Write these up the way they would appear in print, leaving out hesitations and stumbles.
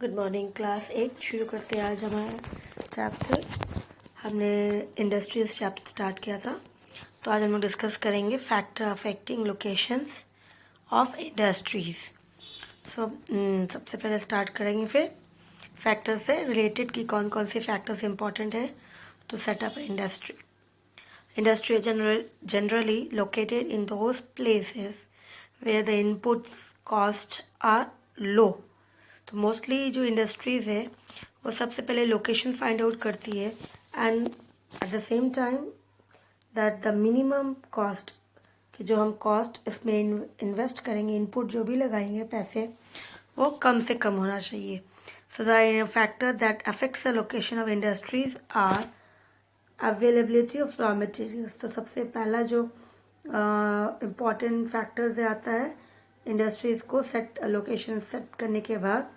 Good morning. Class 8 शुरू करते हैं आज हमारा चैप्टर। हमने इंडस्ट्रीज चैप्टर स्टार्ट किया था, तो आज हम लोग डिस्कस करेंगे factor affecting locations of industries. सबसे पहले स्टार्ट करेंगे फिर फैक्टर से रिलेटेड कि कौन कौन से फैक्टर्स इंपॉर्टेंट है to set up industry. Industry generally located in those places where the input costs are low. तो मोस्टली जो इंडस्ट्रीज़ है वो सबसे पहले लोकेशन फाइंड आउट करती है and at the same time that the minimum cost कि जो हम कॉस्ट इसमें इन्वेस्ट करेंगे, इनपुट जो भी लगाएंगे पैसे, वो कम से कम होना चाहिए। So the factor that affects the location of industries are availability of raw materials. तो सबसे पहला जो इम्पॉर्टेंट फैक्टर्स आता है इंडस्ट्रीज़ को लोकेशन सेट करने के बाद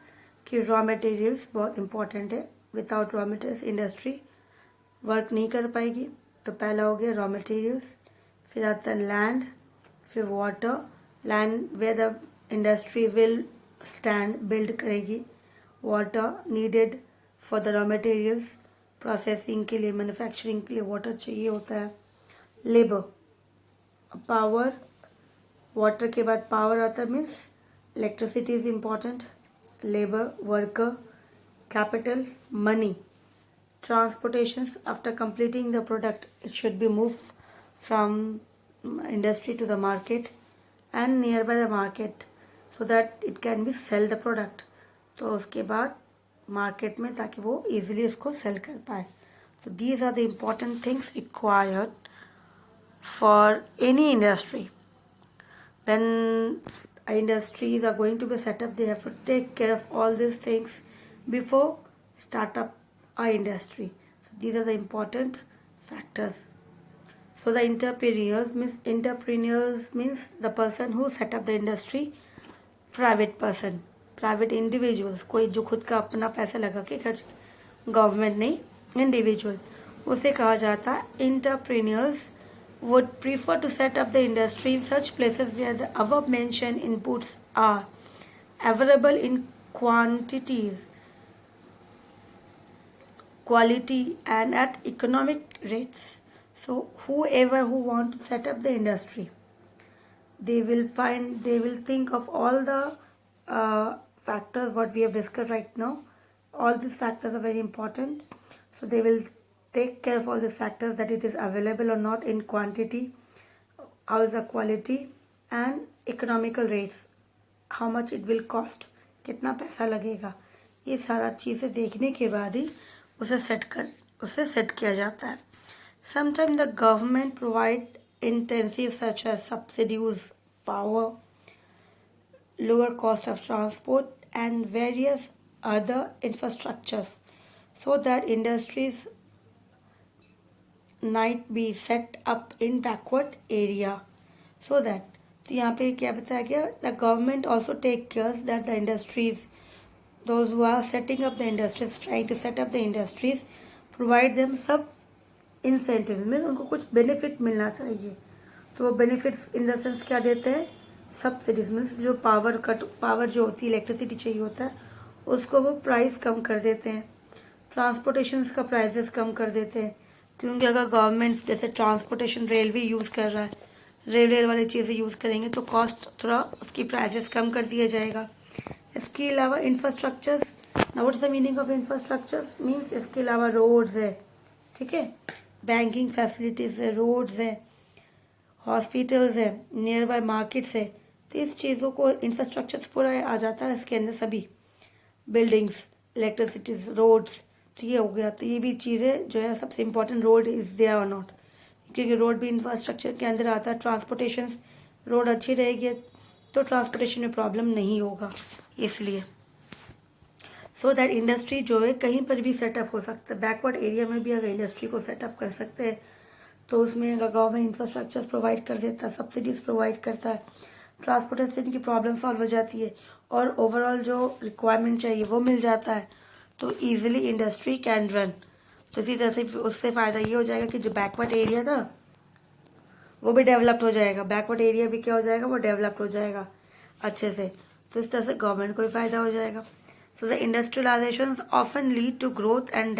कि रॉ मटेरियल्स बहुत इंपॉर्टेंट है। Without raw materials industry work नहीं कर पाएगी। तो पहला हो गया रॉ मटेरियल्स, फिर आता है लैंड, फिर water. Land where the industry will stand build करेगी। Water needed for the raw materials, processing के लिए, मैन्युफैक्चरिंग के लिए वाटर चाहिए होता है। लेबर, पावर, वाटर के बाद पावर आता है, means electricity is important. Labour, worker, capital, money. Transportations, after completing the product, it should be moved from industry to the market and nearby the market so that it can be sell the product. तो उसके बाद market में, ताकि वो easily उसको cell कर पाए। तो these are the important things required for any industry. When industries are going to be set up, they have to take care of all these things before start up a industry. So these are the important factors. So the entrepreneurs means the person who set up the industry, private person, private individuals, कोई जो खुद का अपना पैसा लगा के खर्च, government नहीं, इंडिविजुअल, उसे कहा जाता है entrepreneurs. Would prefer to set up the industry in such places where the above mentioned inputs are available in quantities, quality and at economic rates. So whoever who want to set up the industry, they will think of all the factors what we have discussed right now. All these factors are very important. So they will take care of all these factors, that it is available or not in quantity, how is the quality and economical rates, how much it will cost, कितना पैसा लगेगा। ये सारा चीज़ें देखने के बाद ही उसे सेट किया जाता है। Sometimes the government provide incentives such as subsidies, power, lower cost of transport and various other infrastructures so that industries might be set up in backward area so that, तो यहाँ पे क्या बताया गया, the government also take care that the industries, those who are setting up the industries, trying to set up the industries, provide them some incentive, means उनको कुछ benefit मिलना चाहिए। तो वो बेनिफिट्स इन द सेंस क्या देते हैं, subsidies, means जो पावर जो होती है, इलेक्ट्रिसिटी चाहिए होता है, उसको वो प्राइस कम कर देते हैं। ट्रांसपोर्टेशन का प्राइसेस कम कर देते हैं, क्योंकि अगर गवर्नमेंट जैसे ट्रांसपोर्टेशन रेलवे यूज़ कर रहा है, रेल वाली चीज़ें यूज़ करेंगे तो कॉस्ट थोड़ा उसकी प्राइसेस कम कर दिया जाएगा। इसके अलावा infrastructure, what is the meaning of infrastructure, means इसके अलावा रोड्स है, ठीक है, बैंकिंग फैसिलिटीज़ है, रोड्स है, हॉस्पिटल्स है, नियर बाय मार्केट्स है। तो इस चीज़ों को इंफ्रास्ट्रक्चर पूरा आ जाता है इसके अंदर, सभी बिल्डिंग्स, इलेक्ट्रिसिटीज, रोड्स। तो ये हो गया। तो ये भी चीज़ें जो है सबसे इम्पोर्टेंट, रोड इज़ देयर और नॉट, क्योंकि रोड भी इंफ्रास्ट्रक्चर के अंदर आता है। ट्रांसपोर्टेशन, रोड अच्छी रहेगी तो ट्रांसपोर्टेशन में प्रॉब्लम नहीं होगा, इसलिए सो दैट इंडस्ट्री जो है कहीं पर भी सेटअप हो सकता है। बैकवर्ड एरिया में भी अगर इंडस्ट्री को सेटअप कर सकते हैं तो उसमें अगर गवर्नमेंट इंफ्रास्ट्रक्चर प्रोवाइड कर देता है, सब्सिडीज प्रोवाइड करता है, ट्रांसपोर्टेशन की प्रॉब्लम सॉल्व हो जाती है और ओवरऑल जो रिक्वायरमेंट चाहिए वो मिल जाता है, तो ईजिली इंडस्ट्री कैन रन। तो इसी तरह से उससे फ़ायदा ये हो जाएगा कि जो बैकवर्ड एरिया था वो भी डेवलप्ड हो जाएगा, बैकवर्ड एरिया भी क्या हो जाएगा, वो डेवलप्ड हो जाएगा अच्छे से। तो इस तरह से गवर्नमेंट को भी फ़ायदा हो जाएगा। So the industrializations often lead to growth and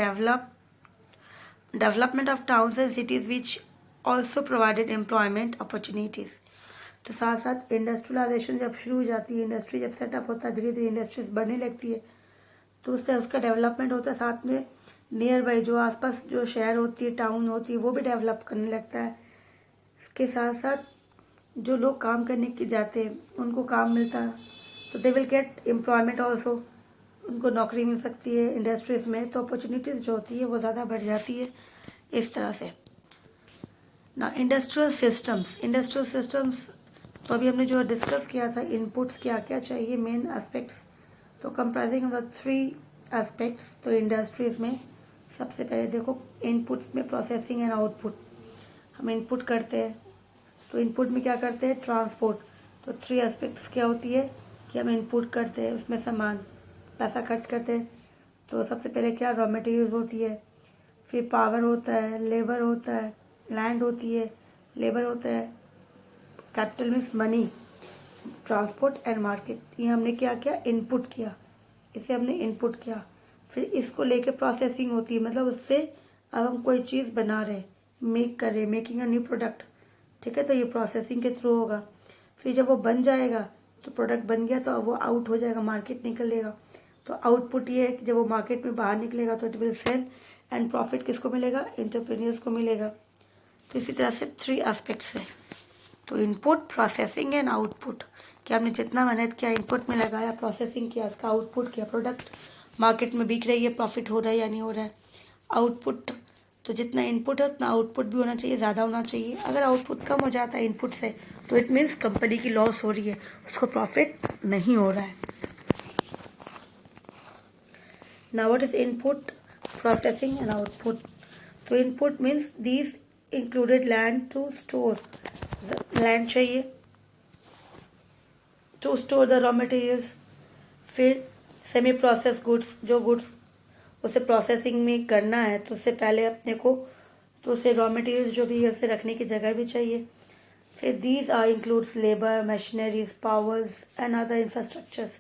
development of towns and cities which also provided employment opportunities. तो साथ साथ इंडस्ट्रियलाइजेशन जब शुरू हो जाती है, इंडस्ट्री जब सेटअप होता है, धीरे धीरे इंडस्ट्रीज बढ़ने लगती है, तो उससे उसका डेवलपमेंट होता है, साथ में नियर बाई जो आसपास जो शहर होती है, टाउन होती है, वो भी डेवलप करने लगता है. इसके साथ साथ जो लोग काम करने के जाते हैं उनको काम मिलता है, तो they will get employment also, उनको नौकरी मिल सकती है इंडस्ट्रीज़ में, तो अपॉर्चुनिटीज़ जो होती है वो ज़्यादा बढ़ जाती है इस तरह से. ना इंडस्ट्रियल सिस्टम्स तो अभी हमने जो डिस्कस किया था, इनपुट्स क्या क्या चाहिए, मेन एस्पेक्ट्स, तो कंप्राइजिंग ऑफ द 3 एस्पेक्ट्स. तो इंडस्ट्रीज़ में सबसे पहले देखो, इनपुट्स में प्रोसेसिंग एंड आउटपुट. हम इनपुट करते हैं, तो इनपुट में क्या करते हैं, ट्रांसपोर्ट. तो 3 एस्पेक्ट्स क्या होती है कि हम इनपुट करते हैं, उसमें सामान पैसा खर्च करते हैं. तो सबसे पहले क्या, रॉ मटेरियल्स होती है, फिर पावर होता है, लेबर होता है, लैंड होती है, लेबर होता है, capital means money, transport and market. ये हमने क्या किया, इनपुट किया, इसे हमने इनपुट किया. फिर इसको लेके प्रोसेसिंग होती है, मतलब उससे अब हम कोई चीज़ बना रहे, मेक कर रहे, मेकिंग अ न्यू प्रोडक्ट. ठीक है, तो ये प्रोसेसिंग के थ्रू होगा. फिर जब वो बन जाएगा, तो प्रोडक्ट बन गया तो अब वो आउट हो जाएगा, मार्केट निकलेगा. तो आउटपुट ये है कि जब वो मार्केट में बाहर निकलेगा तो it will sell, and profit किसको मिलेगा, एंटरप्रेन्योर्स को मिलेगा. तो इसी तरह से 3 एस्पेक्ट्स है. तो इनपुट, प्रोसेसिंग एंड आउटपुट, कि आपने जितना मेहनत किया, इनपुट में लगाया, प्रोसेसिंग किया, इसका आउटपुट किया, प्रोडक्ट मार्केट में बिक रही है, प्रॉफिट हो रहा है या नहीं हो रहा है. आउटपुट, तो जितना इनपुट है उतना आउटपुट भी होना चाहिए, ज़्यादा होना चाहिए. अगर आउटपुट कम हो जाता है इनपुट से, तो इट मीन्स कंपनी की लॉस हो रही है, उसको प्रॉफिट नहीं हो रहा है. Now what is input, processing and output. तो input means these included land to store, land चाहिए to store the raw materials. फिर सेमी प्रोसेस गुड्स, जो गुड्स उसे प्रोसेसिंग में करना है, तो उससे पहले अपने को, तो उसे रॉ मटेरियल्स जो भी है उसे रखने की जगह भी चाहिए. फिर these are includes labour, machineries, powers and other infrastructures.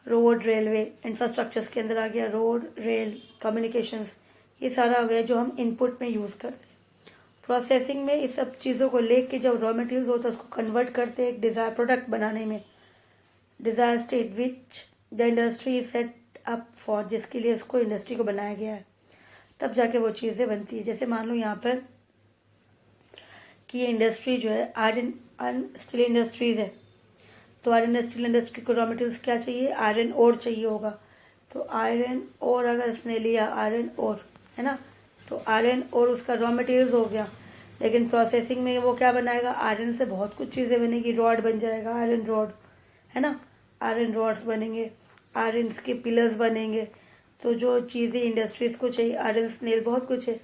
Road, railway, infrastructures के अंदर आ गया रोड, रेल, कम्युनिकेशंस, ये सारा हो गया जो हम इनपुट में यूज़ करते हैं. प्रोसेसिंग में इस सब चीज़ों को लेके जब रॉ मटेरियल्स होता है उसको कन्वर्ट करते हैं एक डिज़ायर प्रोडक्ट बनाने में, desire state which the industry is set up for, जिसके लिए इसको इंडस्ट्री को बनाया गया है, तब जाके वो चीज़ें बनती है. जैसे मान लो यहाँ पर कि ये इंडस्ट्री जो है आयरन एंड स्टील इंडस्ट्रीज़ है, तो आयरन एंड स्टील इंडस्ट्री को रॉ मटेरियल्स क्या चाहिए, आयरन ओर चाहिए होगा. तो आयरन ओर अगर इसने लिया, आयरन ओर है ना, तो आयरन और उसका रॉ मटेरियल्स हो गया. लेकिन प्रोसेसिंग में वो क्या बनाएगा, आयरन से बहुत कुछ चीज़ें बनेगी, रॉड बन जाएगा, आयरन रॉड है ना, आयरन रॉड्स बनेंगे, आयरन के पिलर्स बनेंगे. तो जो चीज़ें इंडस्ट्रीज़ को चाहिए, आयरन स्नेल, बहुत कुछ है.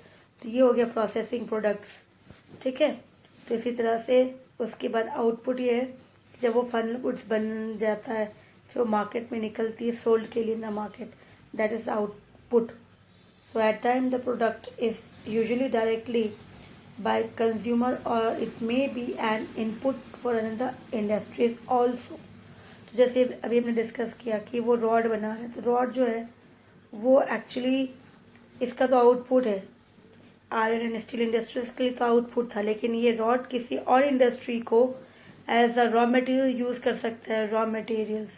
तो ये हो गया प्रोसेसिंग प्रोडक्ट्स. ठीक है, तो इसी तरह से उसके बाद आउटपुट ये है कि जब वो फाइनल गुड्स बन जाता है, फिर वो मार्केट में निकलती है, सोल्ड के लिए in the market, that is output. So at time the product is usually directly by consumer or it may be an input for another industries also. तो जैसे अभी हमने डिस्कस किया कि वो रॉड बना रहे हैं, तो रॉड जो है वो एक्चुअली इसका तो आउटपुट है, आयरन एंड स्टील इंडस्ट्रीज के लिए तो आउटपुट था, लेकिन ये रॉड किसी और इंडस्ट्री को as a raw material use कर सकता है, रॉ मटेरियल्स,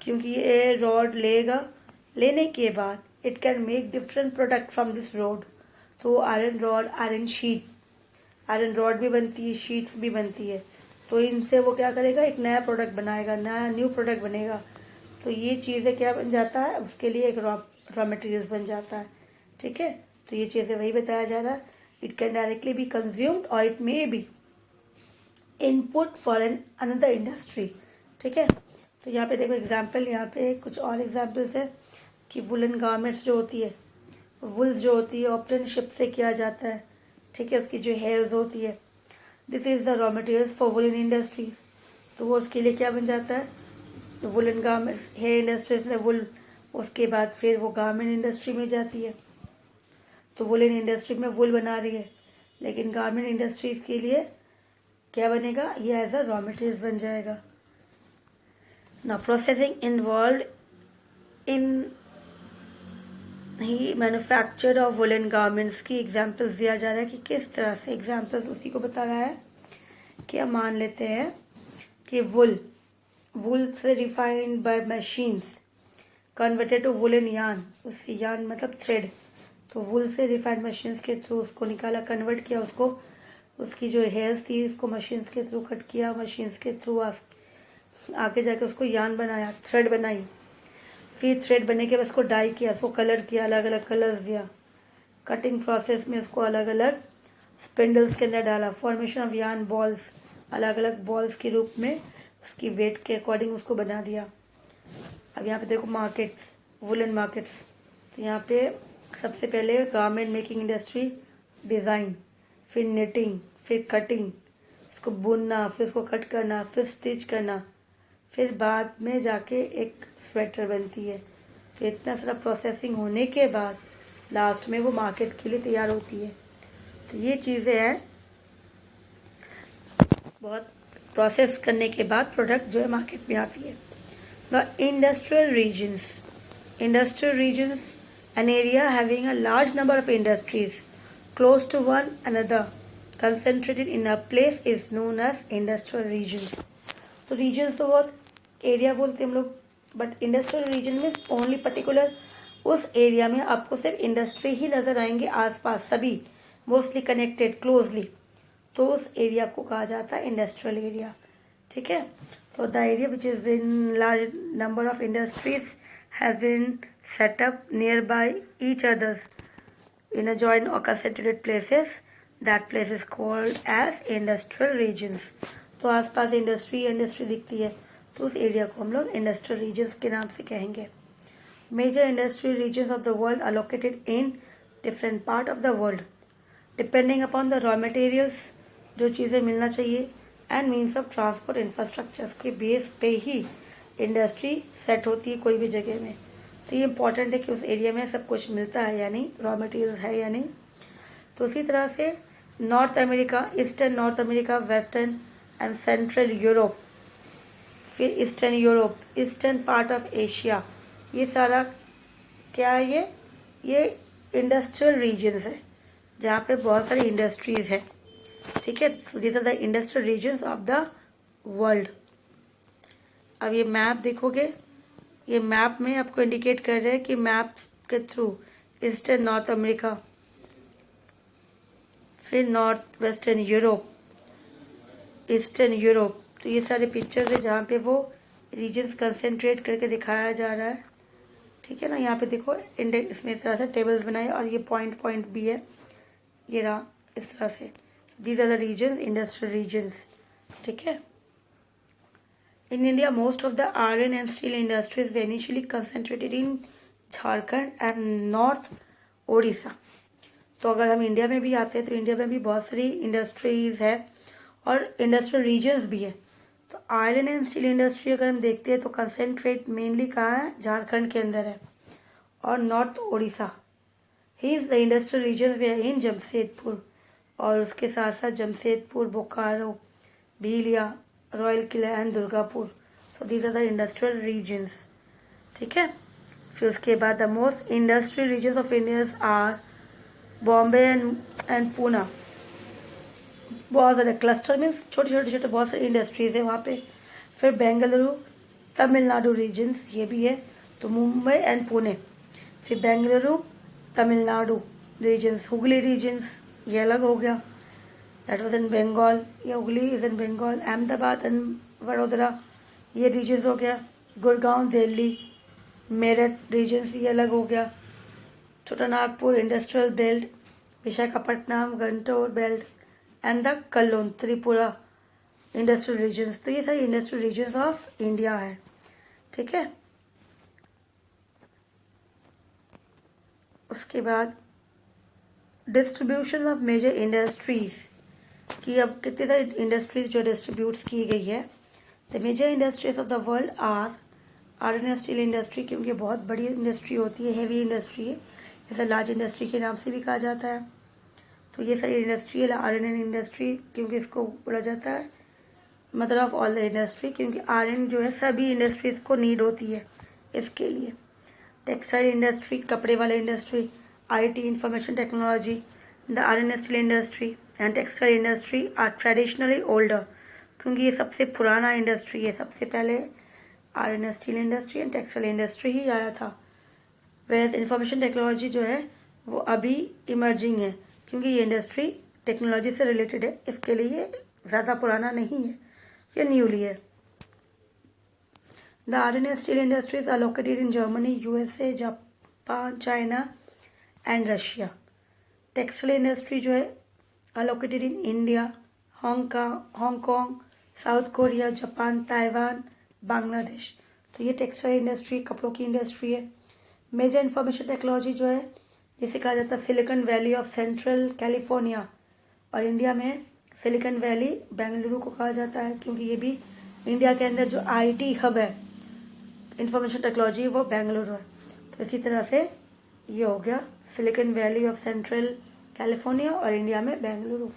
क्योंकि ये रॉड लेगा, लेने के बाद it can make different product from this rod. तो iron rod, iron sheet, iron rod भी बनती है, शीट्स भी बनती है. तो इनसे वो क्या करेगा, एक नया प्रोडक्ट बनाएगा, नया न्यू प्रोडक्ट बनेगा. तो ये चीज़ें क्या बन जाता है, उसके लिए एक रॉ मटेरियल्स बन जाता है. ठीक है, तो ये चीज़ें वही बताया जा रहा है. It can directly be consumed और it may be input for an another industry. ठीक है, तो यहाँ पे देखो एग्जाम्पल, यहाँ पे कुछ और एग्जाम्पल्स है कि वुलन गारमेंट्स जो होती है, वुल्स जो होती है ऑप्टन शिप से किया जाता है. ठीक है, उसकी जो हेयर्स होती है, this is the raw materials for woollen industries. तो वो उसके लिए क्या बन जाता है, वुलन गारमेंट्स, हेयर इंडस्ट्रीज में वुल, उसके बाद फिर वो गारमेंट इंडस्ट्री में जाती है. तो वुलन इंडस्ट्री में वुल बना रही है, लेकिन गारमेंट इंडस्ट्रीज के लिए क्या बनेगा, ये एज अ रॉ मटेरियल्स बन जाएगा. ना processing involve in he manufacture of woollen garments की एग्जाम्पल्स दिया जा रहा है कि किस तरह से, एग्जाम्पल्स उसी को बता रहा है कि हम मान लेते हैं कि वुल से refined by machines converted to woollen yarn, उससे यार्न मतलब थ्रेड, तो वुल से रिफाइंड मशीन्स के थ्रू उसको निकाला, कन्वर्ट किया उसको, उसकी जो हेयर्स थी उसको मशीन्स के थ्रू कट किया, मशीन्स के थ्रू आगे जाके उसको यार्न बनाया, थ्रेड बनाई, फिर थ्रेड बनने के बाद उसको डाई किया, उसको कलर किया, अलग अलग कलर्स दिया, कटिंग प्रोसेस में उसको अलग अलग स्पिंडल्स के अंदर डाला, फॉर्मेशन ऑफ यार्न बॉल्स, अलग अलग बॉल्स के रूप में उसकी वेट के अकॉर्डिंग उसको बना दिया। अब यहाँ पे देखो मार्केट्स, वुलन मार्केट्स, तो यहाँ पे सबसे पहले गारमेंट मेकिंग इंडस्ट्री, डिज़ाइन, फिर निटिंग, फिर कटिंग, उसको बुनना, फिर उसको कट करना, फिर स्टिच करना, फिर बाद में जाके एक स्वेटर बनती है। तो इतना सारा प्रोसेसिंग होने के बाद लास्ट में वो मार्केट के लिए तैयार होती है। तो ये चीज़ें हैं, बहुत प्रोसेस करने के बाद प्रोडक्ट जो है मार्केट में आती है। The industrial regions an area having a large number of industries close to one another concentrated in a place is known as industrial region। तो regions तो बहुत एरिया बोलते हैं हम लोग, बट इंडस्ट्रियल रीजन में ओनली पर्टिकुलर उस area में आपको सिर्फ इंडस्ट्री ही नज़र आएंगे, आसपास सभी मोस्टली कनेक्टेड क्लोजली, तो उस एरिया को कहा जाता है इंडस्ट्रियल एरिया। ठीक है, तो the area which is been large number of industries has been set up nearby each others in a joint or concentrated places, that place is called as industrial regions। तो आसपास industry दिखती है तो उस area को हम लोग industrial regions के नाम से कहेंगे। Major industrial regions of the world are located in different part of the world depending upon the raw materials, जो चीज़ें मिलना चाहिए, and means of transport infrastructure के बेस पे ही इंडस्ट्री सेट होती है कोई भी जगह में। तो ये इम्पॉर्टेंट है कि उस एरिया में सब कुछ मिलता है या नहीं, रॉ मटेरियल्स है या नहीं। तो उसी तरह से North America, eastern North America, western and central Europe, फिर Eastern Europe, eastern part of Asia, ये सारा क्या है, ये इंडस्ट्रियल रीजन्स है जहाँ पे बहुत सारी इंडस्ट्रीज है। ठीक है, so these are the industrial regions of the world. अब ये मैप देखोगे, ये मैप में आपको इंडिकेट कर रहे हैं कि मैप के थ्रू ईस्टर्न नॉर्थ अमेरिका, फिर north western Europe, eastern Europe, तो ये सारे पिक्चर्स है जहाँ पे वो रीजन्स कंसेंट्रेट करके दिखाया जा रहा है। ठीक है ना, यहाँ पे देखो इसमें इस तरह से टेबल्स बनाए और ये पॉइंट भी है, ये रहा इस तरह से। These are the regions, industrial regions. ठीक है, in India, most of the iron and steel industries were initially concentrated in Jharkhand and north Odisha. तो अगर हम इंडिया में भी आते हैं तो इंडिया में भी बहुत सारी इंडस्ट्रीज है और इंडस्ट्रियल रीजन्स भी है। तो आयरन एंड स्टील इंडस्ट्री अगर हम देखते हैं तो कंसेंट्रेट मेनली कहाँ है, झारखंड के अंदर है और नॉर्थ ओडिशा। ही द इंडस्ट्रियल रीजन्स भी है इन जमशेदपुर, और उसके साथ साथ Jamshedpur, Bokaro, Bhilai, Rourkela and Durgapur. So these are the industrial regions. ठीक है, फिर उसके बाद the most industrial regions of India are Bombay and Poona. बहुत सारे क्लस्टर में छोटे बहुत सारे इंडस्ट्रीज है वहाँ पे। फिर बेंगलुरु, तमिलनाडु रीजन्स, ये भी है, तो मुंबई एंड पुणे। फिर बेंगलुरु, तमिलनाडु रीजन्स, हुगली रीजन्स, ये अलग हो गया, दैट वाज इन बंगाल, ये Hooghly is in Bengal. Ahmedabad and Vadodara, ये रीजन्स हो गया। गुड़गांव, दिल्ली, मेरठ रीजन्स, ये अलग हो गया। Chota Nagpur industrial belt, Visakhapatnam, Guntur belt and the Kollam, Tripura industrial regions. तो ये सारी इंडस्ट्रियल रीजन्स ऑफ इंडिया है। ठीक है, उसके बाद डिस्ट्रीब्यूशन ऑफ मेजर इंडस्ट्रीज कि अब कितनी सारी इंडस्ट्रीज जो डिस्ट्रीब्यूट्स की गई है। The major industries of the world are iron and steel industry, क्योंकि बहुत बड़ी इंडस्ट्री होती है, हैवी इंडस्ट्री है, इसे लार्ज इंडस्ट्री के नाम से भी कहा जाता है। तो ये सारी इंडस्ट्री है आयरन एंड इंडस्ट्री, क्योंकि इसको बोला जाता है mother of all the industry, क्योंकि आयरन जो है सभी इंडस्ट्रीज को नीड होती है इसके लिए। टेक्सटाइल इंडस्ट्री, कपड़े वाले industry, IT, information technology, the iron steel industry and textile industry are traditionally older, क्योंकि ये सबसे पुराना इंडस्ट्री है। सबसे पहले iron steel industry and textile industry ही आया था। वैसे इंफॉर्मेशन टेक्नोलॉजी जो है वो अभी इमर्जिंग है, क्योंकि ये इंडस्ट्री टेक्नोलॉजी से रिलेटेड है, इसके लिए ये ज़्यादा पुराना नहीं है, ये न्यूली है। The iron steel industries are located in Germany, USA, Japan, China and Russia. Textile industry जो है are located in India, Hong Kong, South Korea, Japan, Taiwan, Bangladesh. तो ये टेक्सटाइल इंडस्ट्री कपड़ों की इंडस्ट्री है। मेजर इंफॉर्मेशन टेक्नोलॉजी जो है जिसे कहा जाता है silicon valley of central California, और इंडिया में सिलिकॉन वैली बेंगलुरु को कहा जाता है, क्योंकि ये भी इंडिया के अंदर जो IT हब है इंफॉर्मेशन टेक्नोलॉजी वो बेंगलुरु है। तो इसी तरह से ये हो गया silicon valley of central California और इंडिया में बेंगलुरु।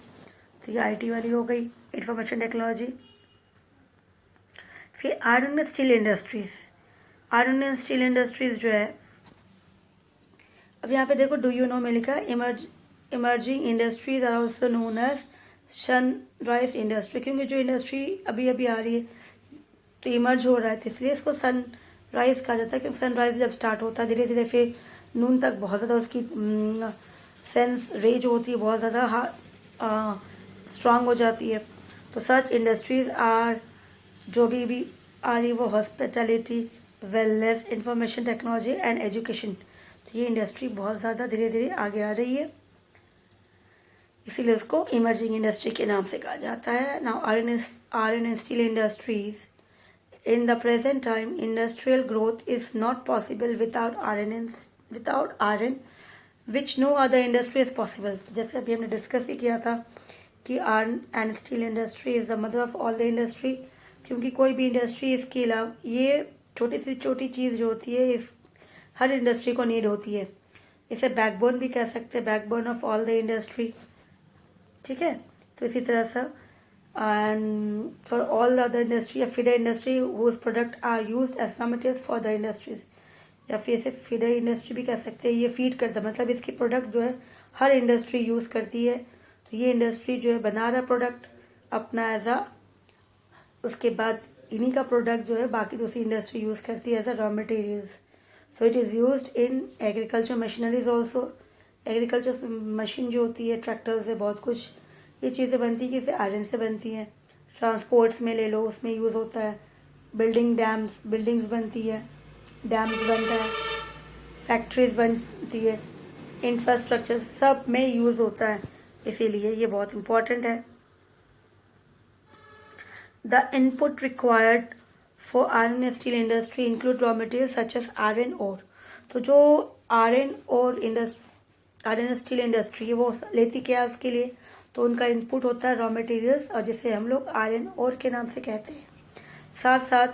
तो ये IT वाली हो गई इंफॉर्मेशन टेक्नोलॉजी। फिर iron and steel industries. Iron and steel industries जो है, अब यहाँ पे देखो, डू यू नो में लिखा है emerging industries are also known as sunrise industry, क्योंकि जो इंडस्ट्री अभी अभी आ रही है तो इमर्ज हो रहा है, तो इसलिए इसको सनराइज कहा जाता है। क्योंकि सनराइज जब स्टार्ट होता है धीरे धीरे फिर नून तक बहुत ज़्यादा उसकी सेंस रेज होती है, बहुत ज़्यादा स्ट्रांग हो जाती है। तो सच इंडस्ट्रीज आर जो भी आ रही वो hospitality, wellness, information technology and education. तो ये इंडस्ट्री बहुत ज़्यादा धीरे धीरे आगे आ रही है, इसीलिए उसको इमर्जिंग इंडस्ट्री के नाम से कहा जाता है। Now iron and steel industries in the present time industrial growth is not possible without iron which no other industry is possible। जैसे अभी हमने डिस्कस ही किया था कि iron and steel industry is the mother of all the industry, क्योंकि कोई भी industry इसके अलावा ये छोटी से छोटी चीज़ जो होती है इस हर इंडस्ट्री को नीड होती है। इसे बैकबोन भी कह सकते हैं, backbone of all the industry. ठीक है, तो इसी तरह से and for all the other industry या feeder industry whose product are used as raw materials for the industries, या फिर इसे feeder industry भी कह सकते हैं। ये फीड करता है, मतलब इसकी प्रोडक्ट जो है हर इंडस्ट्री यूज़ करती है। तो ये इंडस्ट्री जो है बना रहा प्रोडक्ट अपना एज आ, उसके बाद इन्हीं का प्रोडक्ट जो है बाकी दूसरी इंडस्ट्री यूज़ करती है as a raw materials. So it is used in agriculture machineries also. Agriculture machine जो होती है, ट्रैक्टर्स है, बहुत कुछ ये चीज़ें बनती है कि इसे आयरन से बनती हैं। ट्रांसपोर्ट्स में ले लो, उसमें यूज़ होता है। बिल्डिंग्स बनती है, डैम्स बनता है, फैक्ट्रीज बनती है, इंफ्रास्ट्रक्चर सब में यूज़ होता है, इसीलिए ये बहुत इम्पोर्टेंट है। The input required for iron and steel industry include raw material such as iron ore. तो जो आयरन एंड स्टील इंडस्ट्री है वो लेती क्या है उसके लिए, तो उनका इनपुट होता है रॉ मटेरियल्स, और जिसे हम लोग आयरन ओर के नाम से कहते हैं। साथ साथ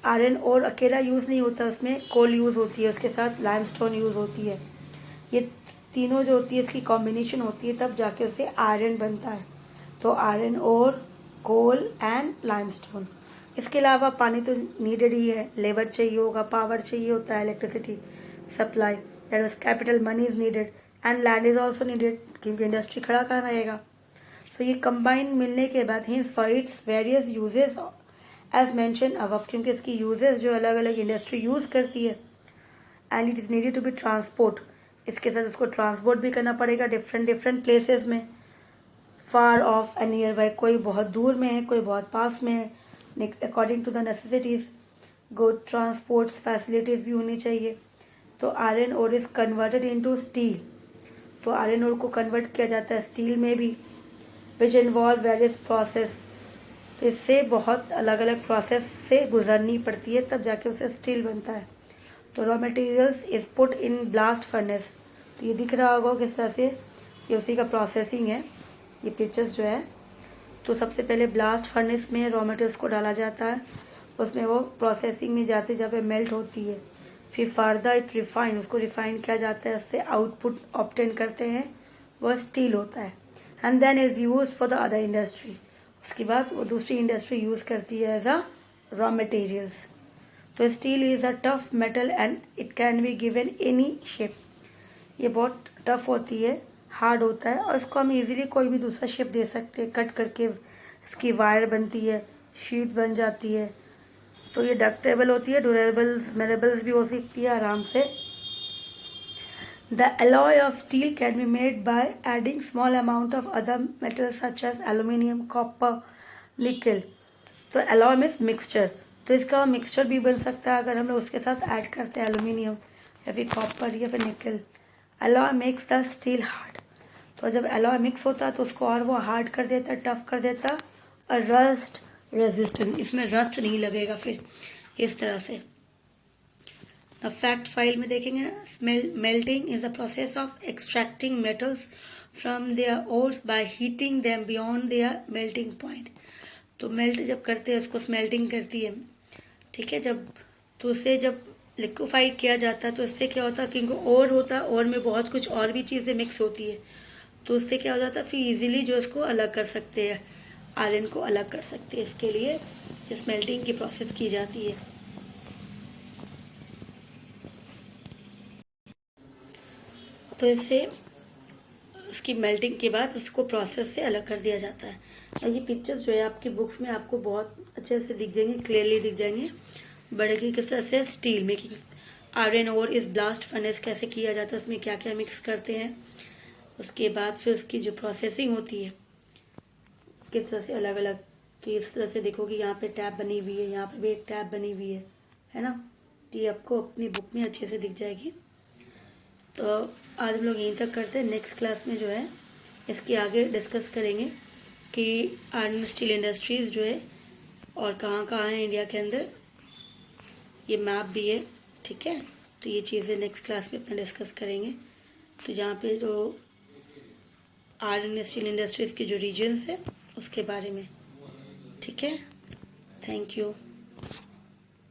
आयरन ओर अकेला यूज़ नहीं होता, उसमें कोल यूज़ होती है, उसके साथ लाइमस्टोन यूज़ होती है। ये तीनों जो होती है इसकी कॉम्बिनेशन होती है, तब जाके उससे आयरन बनता है। तो iron ore, coal and limestone. इसके अलावा पानी तो नीडेड ही है, लेबर चाहिए होगा, पावर चाहिए होता है, electricity supply, that means capital money is needed and land is also needed, क्योंकि इंडस्ट्री खड़ा कहाँ रहेगा। सो ये कंबाइन मिलने के बाद ही for its various uses as mention above, क्योंकि इसकी यूजेस जो अलग अलग इंडस्ट्री यूज़ करती है, and it is needed to be transport. इसके साथ उसको ट्रांसपोर्ट भी करना पड़ेगा डिफरेंट प्लेसेस में, फार ऑफ एंड नियर बाई, कोई बहुत दूर में है, कोई बहुत पास में है, according to the necessities. Good transport facilities भी होनी चाहिए। तो iron ore is converted into steel, तो आयरन ओर को कन्वर्ट किया जाता है स्टील में भी, विच इन्वॉल्व वेरियस प्रोसेस। तो इससे बहुत अलग अलग प्रोसेस से गुजरनी पड़ती है, तब जाके उसे स्टील बनता है। तो raw materials is put in blast furnace. तो ये दिख रहा होगा किस तरह से, ये उसी का प्रोसेसिंग है, ये पिक्चर्स जो है। तो सबसे पहले ब्लास्ट फर्नेस में रॉ मटेरियल्स को डाला जाता है, उसमें वो प्रोसेसिंग में जाते जब मेल्ट होती है, फिर फर्दर इट रिफाइन, उसको रिफाइन किया जाता है, उससे आउटपुट ऑब्टेन करते हैं, वह स्टील होता है। And then is use for the other industry, उसके बाद वो दूसरी इंडस्ट्री यूज़ करती है एज अ रॉ मटेरियल्स। तो steel is a tough metal and it can be given any shape. ये बहुत टफ होती है, हार्ड होता है, और इसको हम इजीली कोई भी दूसरा शेप दे सकते हैं। कट करके इसकी वायर बनती है, शीट बन जाती है। तो ये डक्टेबल होती है, ड्यूरेबल्स भी हो सकती है आराम से। The alloy of steel can be made by adding small amount of other metals such as aluminium, copper, nickel. तो alloy means mixture, तो इसका मिक्सचर भी बन सकता है अगर हम लोग उसके साथ ऐड करते हैं एल्यूमिनियम या फिर कॉपर या फिर निकल। alloy makes the steel hard, तो जब alloy मिक्स होता है तो उसको और वो हार्ड कर देता है, टफ कर देता है। और रस्ट रेजिस्टेंट, इसमें रस्ट नहीं लगेगा फिर इस तरह से। फैक्ट फाइल में देखेंगे, melting is the process of extracting metals from their ores by heating them beyond their melting point. तो मेल्ट जब करते हैं उसको स्मेल्टिंग करती है, ठीक है। तो उसे जब लिक्विफाइड किया जाता है तो इससे क्या होता है, क्योंकि और होता है, और में बहुत कुछ और भी चीज़ें मिक्स होती है, तो उससे क्या हो जाता है फिर इजीली जो इसको अलग कर सकते हैं, आयरन को अलग कर सकते हैं। इसके लिए स्मेल्टिंग की प्रोसेस की जाती है। तो इससे उसकी मेल्टिंग के बाद उसको प्रोसेस से अलग कर दिया जाता है। और ये पिक्चर्स जो है आपकी बुक्स में आपको बहुत अच्छे से दिख जाएंगे, क्लियरली दिख जाएंगे। बड़े की किस तरह से स्टील मेकिंग, आयरन और इस ब्लास्ट फर्नेस कैसे किया जाता है, उसमें क्या क्या मिक्स करते हैं, उसके बाद फिर उसकी जो प्रोसेसिंग होती है किस तरह से अलग अलग। तो इस तरह से देखोगे यहाँ पे टैब बनी हुई है, यहाँ पे भी एक टैब बनी हुई है ना। तो ये आपको अपनी बुक में अच्छे से दिख जाएगी। तो आज हम लोग यहीं तक करते हैं। नेक्स्ट क्लास में जो है इसके आगे डिस्कस करेंगे कि आयरन स्टील इंडस्ट्रीज़ जो है और कहाँ कहाँ है इंडिया के अंदर, ये मैप भी है, ठीक है। तो ये चीज़ें नेक्स्ट क्लास में अपना डिस्कस करेंगे। तो जहाँ पे जो आयरन स्टील इंडस्ट्रीज़ के जो रीजन्स है उसके बारे में, ठीक है। Thank you.